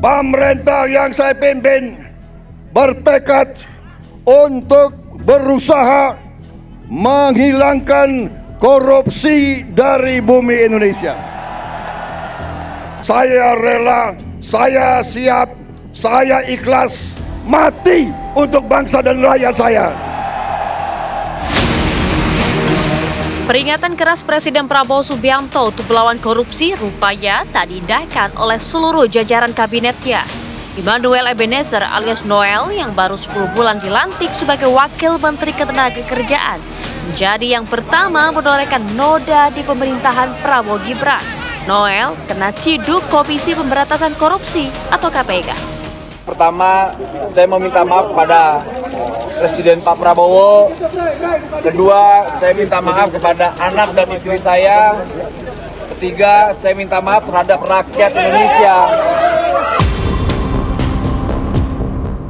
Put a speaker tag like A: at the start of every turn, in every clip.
A: pemerintah yang saya pimpin bertekad untuk berusaha menghilangkan korupsi dari bumi Indonesia. Saya rela, saya siap, saya ikhlas mati untuk bangsa dan rakyat saya.
B: Peringatan keras Presiden Prabowo Subianto untuk melawan korupsi rupanya tak diindahkan oleh seluruh jajaran kabinetnya. Immanuel Ebenezer alias Noel yang baru 10 bulan dilantik sebagai Wakil Menteri Ketenagakerjaan menjadi yang pertama menorehkan noda di pemerintahan Prabowo Gibran. Noel kena ciduk Komisi Pemberantasan Korupsi atau KPK.
C: Pertama, saya meminta maaf kepada Presiden Pak Prabowo. Kedua, saya minta maaf kepada anak dan istri saya. Ketiga, saya minta maaf terhadap rakyat Indonesia.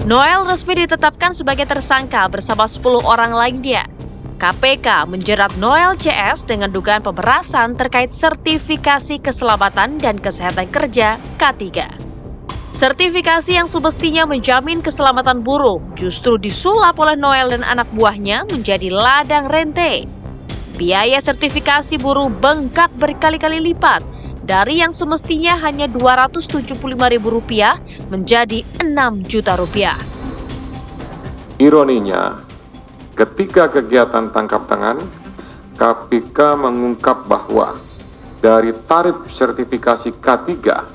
B: Noel resmi ditetapkan sebagai tersangka bersama 10 orang lainnya. KPK menjerat Noel CS dengan dugaan pemerasan terkait sertifikasi keselamatan dan kesehatan kerja K3. Sertifikasi yang semestinya menjamin keselamatan buruh justru disulap oleh Noel dan anak buahnya menjadi ladang rente. Biaya sertifikasi buruh bengkak berkali-kali lipat dari yang semestinya hanya Rp275.000 menjadi Rp6 juta.
D: Ironinya, ketika kegiatan tangkap tangan, KPK mengungkap bahwa dari tarif sertifikasi K3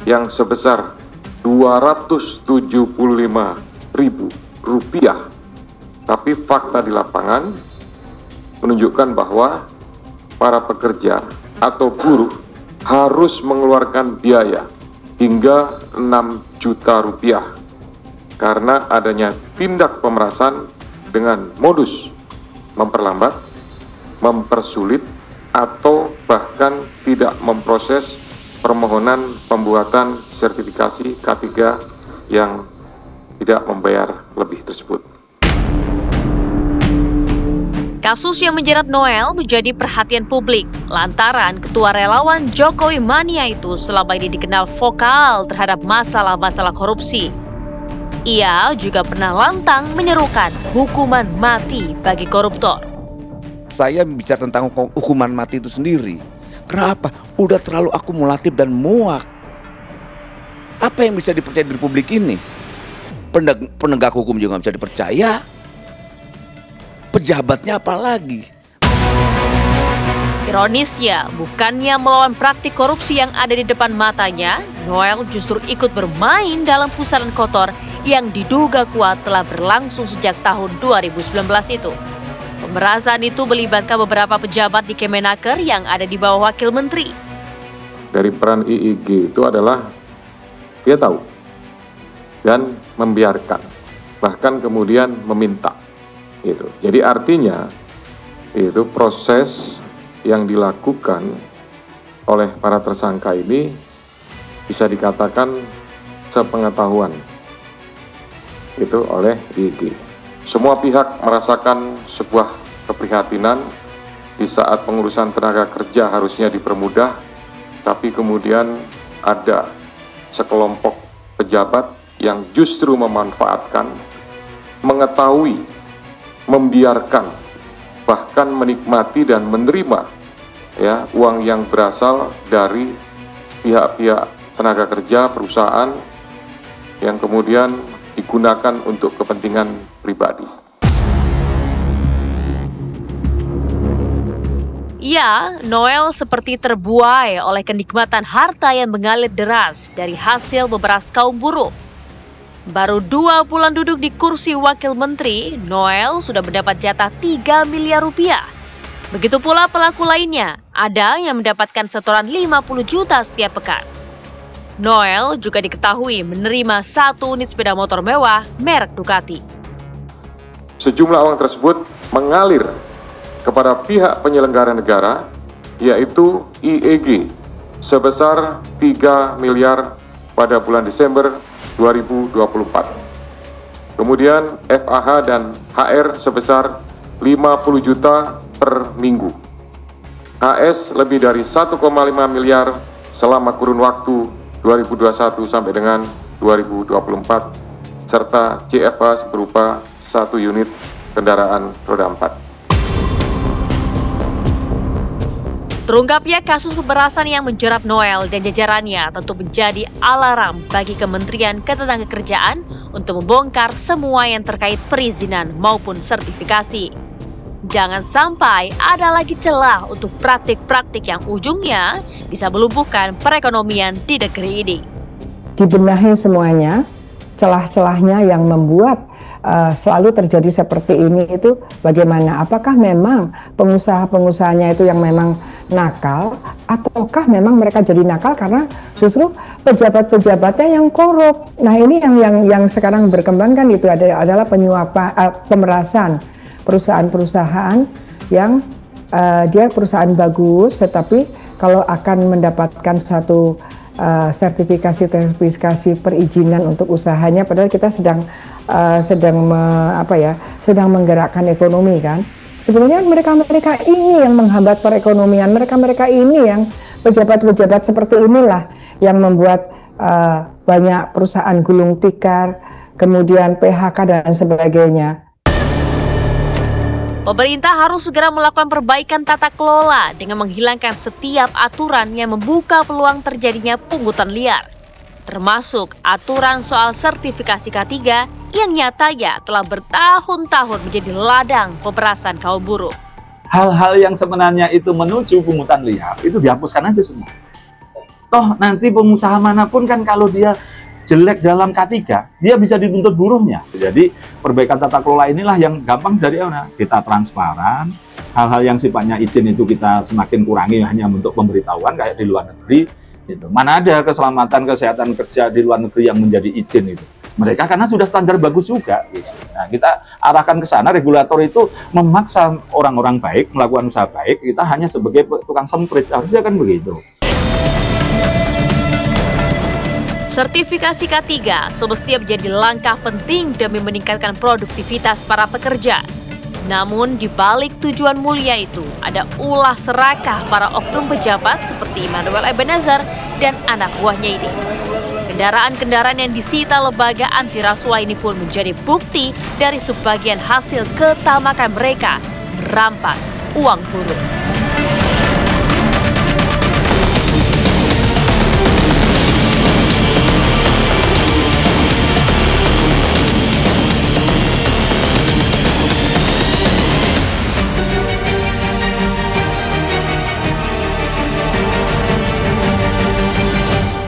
D: yang sebesar Rp275.000, tapi fakta di lapangan menunjukkan bahwa para pekerja atau buruh harus mengeluarkan biaya hingga Rp6 juta karena adanya tindak pemerasan dengan modus memperlambat, mempersulit, atau bahkan tidak memproses permohonan pembuatan sertifikasi K3 yang tidak membayar lebih tersebut.
B: Kasus yang menjerat Noel menjadi perhatian publik lantaran ketua relawan Jokowi Mania itu selama ini dikenal vokal terhadap masalah-masalah korupsi. Ia juga pernah lantang menyerukan hukuman mati bagi koruptor.
E: Saya bicara tentang hukuman mati itu sendiri. Kenapa? Udah terlalu akumulatif dan muak. Apa yang bisa dipercaya di Republik ini? Penegak hukum juga nggak bisa dipercaya. Pejabatnya apalagi?
B: Ironisnya, bukannya melawan praktik korupsi yang ada di depan matanya, Noel justru ikut bermain dalam pusaran kotor yang diduga kuat telah berlangsung sejak tahun 2019 itu. Pemerasan itu melibatkan beberapa pejabat di Kemenaker yang ada di bawah wakil menteri.
D: Dari peran IIG itu adalah dia tahu dan membiarkan, bahkan kemudian meminta. Gitu. Jadi artinya itu proses yang dilakukan oleh para tersangka ini bisa dikatakan sepengetahuan itu oleh IIG. Semua pihak merasakan sebuah keprihatinan di saat pengurusan tenaga kerja harusnya dipermudah, tapi kemudian ada sekelompok pejabat yang justru memanfaatkan, mengetahui, membiarkan, bahkan menikmati dan menerima ya uang yang berasal dari pihak-pihak tenaga kerja perusahaan yang kemudian digunakan untuk kepentingan pribadi.
B: Ya, Noel seperti terbuai oleh kenikmatan harta yang mengalir deras dari hasil beberas kaum buruh. Baru 2 bulan duduk di kursi wakil menteri, Noel sudah mendapat jatah 3 miliar rupiah. Begitu pula pelaku lainnya, ada yang mendapatkan setoran 50 juta setiap pekan. Noel juga diketahui menerima 1 unit sepeda motor mewah merek Ducati.
D: Sejumlah uang tersebut mengalir kepada pihak penyelenggara negara, yaitu IEG, sebesar 3 miliar pada bulan Desember 2024. Kemudian FAH dan HR sebesar 50 juta per minggu. HS lebih dari 1,5 miliar selama kurun waktu 2021 sampai dengan 2024 serta CFA berupa 1 unit kendaraan roda 4.
B: Terungkapnya kasus pemerasan yang menjerat Noel dan jajarannya tentu menjadi alarm bagi Kementerian Ketenagakerjaan untuk membongkar semua yang terkait perizinan maupun sertifikasi. Jangan sampai ada lagi celah untuk praktik-praktik yang ujungnya bisa melumpuhkan perekonomian di negeri ini.
F: Dibenahi semuanya, celah-celahnya yang membuat selalu terjadi seperti ini itu bagaimana? Apakah memang pengusaha-pengusahanya itu yang memang nakal, ataukah memang mereka jadi nakal karena justru pejabat-pejabatnya yang korup? Nah, ini yang sekarang berkembang kan itu adalah pemerasan perusahaan-perusahaan yang dia perusahaan bagus, tetapi kalau akan mendapatkan satu sertifikasi perizinan untuk usahanya, padahal kita sedang menggerakkan ekonomi kan. Sebenarnya mereka ini yang menghambat perekonomian, mereka ini yang pejabat-pejabat seperti inilah yang membuat banyak perusahaan gulung tikar, kemudian PHK dan sebagainya.
B: Pemerintah harus segera melakukan perbaikan tata kelola dengan menghilangkan setiap aturan yang membuka peluang terjadinya pungutan liar, termasuk aturan soal sertifikasi K3 yang nyatanya telah bertahun-tahun menjadi ladang pemerasan kaum buruh.
G: Hal-hal yang sebenarnya itu menuju pungutan liar itu dihapuskan aja semua. Toh nanti pengusaha manapun kan kalau dia jelek dalam K3, dia bisa dituntut buruhnya. Jadi perbaikan tata kelola inilah yang gampang dari mana? Kita transparan, hal-hal yang sifatnya izin itu kita semakin kurangi hanya untuk pemberitahuan kayak di luar negeri. Gitu. Mana ada keselamatan kesehatan kerja di luar negeri yang menjadi izin itu? Mereka karena sudah standar bagus juga. Gitu. Nah, kita arahkan ke sana, regulator itu memaksa orang-orang baik melakukan usaha baik, kita hanya sebagai tukang semprit, harusnya kan begitu.
B: Sertifikasi K3 semestinya menjadi langkah penting demi meningkatkan produktivitas para pekerja. Namun di balik tujuan mulia itu ada ulah serakah para oknum pejabat seperti Immanuel Ebenezer dan anak buahnya ini. Kendaraan-kendaraan yang disita lembaga anti rasuah ini pun menjadi bukti dari sebagian hasil ketamakan mereka merampas uang buruh.